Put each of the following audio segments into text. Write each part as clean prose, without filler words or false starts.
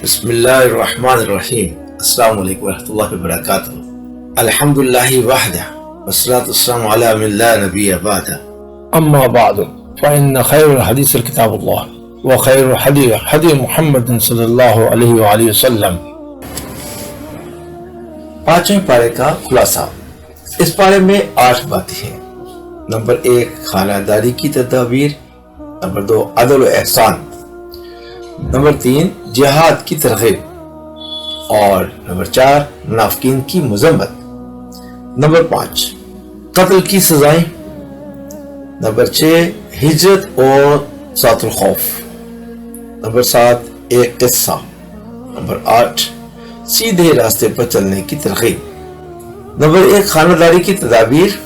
بسم اللہ الرحمن الرحیم۔ السلام علیکم ورحمۃ اللہ وبرکاتہ۔ الحمد للہ وحدہ والصلاۃ والسلام علی من لا نبی بعدہ، اما بعد فإن خیر الحدیث کتاب اللہ وخیر الحدی حدی محمد صلی اللہ علیہ وآلہ وسلم۔ پانچویں پارے کا خلاصہ۔ اس پارے میں 8 باتیں ہیں۔ نمبر 1 خانہ داری کی تدابیر، نمبر 2 عدل و احسان، نمبر 3 جہاد کی ترغیب، اور نمبر 4 منافقین کی مذمت، نمبر 5 قتل کی سزائیں، نمبر 6 ہجرت اور ذات الخوف، نمبر 7 ایک قصہ، نمبر 8 سیدھے راستے پر چلنے کی ترغیب۔ نمبر 1 خانہ داری کی تدابیر۔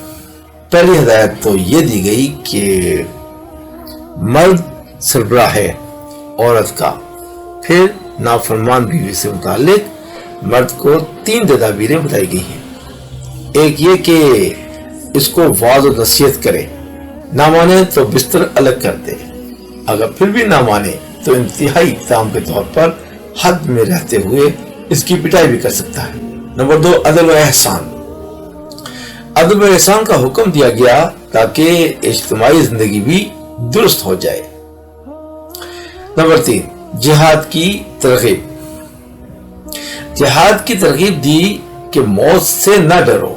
پہلی ہدایت تو یہ دی گئی کہ مرد سربراہ ہے عورت کا۔ پھر نافرمان بیوی سے متعلق مرد کو 3 تدابیریں بتائی گئی ہیں۔ ایک یہ کہ اس کو واعظ و نصیحت کرے، نہ مانے تو بستر الگ کر دے، اگر پھر بھی نہ مانے تو انتہائی اقدام کے طور پر حد میں رہتے ہوئے اس کی پٹائی بھی کر سکتا ہے۔ نمبر 2 عدل و احسان۔ عدل و احسان کا حکم دیا گیا تاکہ اجتماعی زندگی بھی درست ہو جائے۔ نمبر 3 جہاد کی ترغیب۔ جہاد کی ترغیب دی کہ موت سے نہ ڈرو،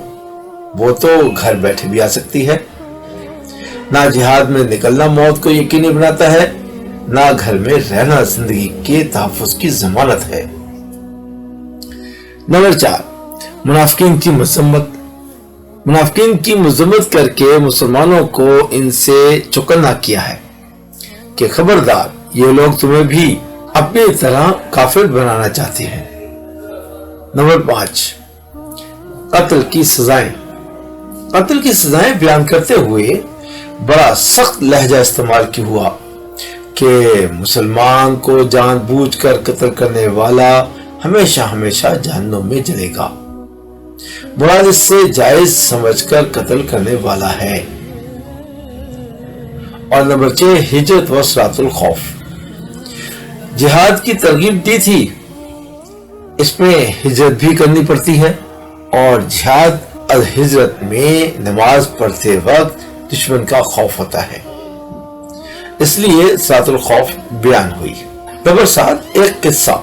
وہ تو گھر بیٹھے بھی آ سکتی ہے۔ نہ جہاد میں نکلنا موت کو یقینی بناتا ہے، نہ گھر میں رہنا زندگی کے تحفظ کی ضمانت ہے۔ نمبر 4 منافقین کی مذمت۔ منافقین کی مذمت کر کے مسلمانوں کو ان سے چوکنا کیا ہے کہ خبردار، یہ لوگ تمہیں بھی اپنی طرح کافر بنانا چاہتے ہیں۔ نمبر 5 قتل کی سزائیں۔ قتل کی سزائیں بیان کرتے ہوئے بڑا سخت لہجہ استعمال کیا ہوا کہ مسلمان کو جان بوجھ کر قتل کرنے والا ہمیشہ ہمیشہ جہنم میں جلے گا۔ مراد اس سے جائز سمجھ کر قتل کرنے والا ہے۔ اور نمبر 6 ہجرت و ذات الخوف۔ جہاد کی ترغیب دی تھی، اس میں ہجرت بھی کرنی پڑتی ہے، اور جہاد الہجرت میں نماز پڑھتے وقت دشمن کا خوف ہوتا ہے، اس لیے ذات الخوف بیان ہوئی۔ نمبر 7 ایک قصہ۔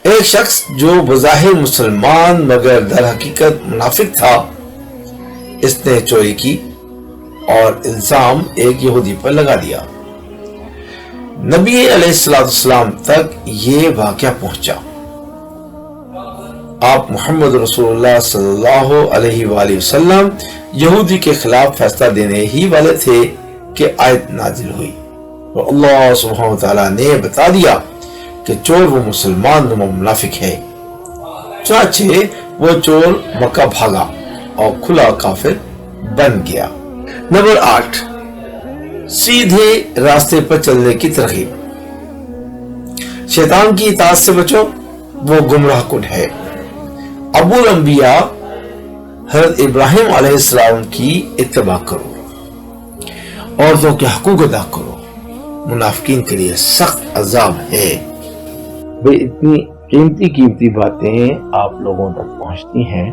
ایک شخص جو بظاہر مسلمان مگر در حقیقت منافق تھا، اس نے چوری کی اور الزام ایک یہودی پر لگا دیا۔ نبی علیہ السلام تک یہ واقعہ پہنچا۔ آپ محمد رسول اللہ صلی اللہ علیہ وآلہ وسلم یہودی کے خلاف فیصلہ دینے ہی والے تھے کہ آیت نازل ہوئی، اور اللہ سبحانہ وتعالی نے بتا دیا کہ چور وہ مسلمان نما منافق ہے۔ چنانچہ وہ چور مکہ بھاگا اور کھلا کافر بن گیا۔ نمبر 8 سیدھے راستے پر چلنے کی ترغیب۔ شیطان کی اطاعت سے بچو، وہ گمراہ کن ہے۔ ابو الانبیاء حضرت ابراہیم علیہ السلام کی اتباع کرو، عورتوں کے حقوق ادا کرو، منافقین کے لیے سخت عذاب ہے۔ اتنی قیمتی باتیں آپ لوگوں تک پہنچتی ہیں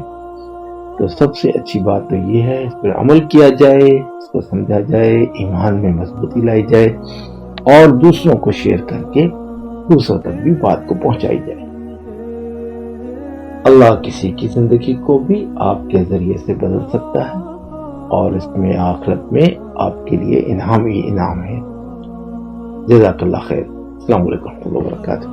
تو سب سے اچھی بات تو یہ ہے اس پر عمل کیا جائے، اس کو سمجھا جائے، ایمان میں مضبوطی لائی جائے، اور دوسروں کو شیئر کر کے دوسروں تک بھی بات کو پہنچائی جائے۔ اللہ کسی کی زندگی کو بھی آپ کے ذریعے سے بدل سکتا ہے، اور اس میں آخرت میں آپ کے لیے انعام ہی انعام ہے۔ جزاک اللہ خیر۔ السلام علیکم ورحمۃ اللہ وبرکاتہ۔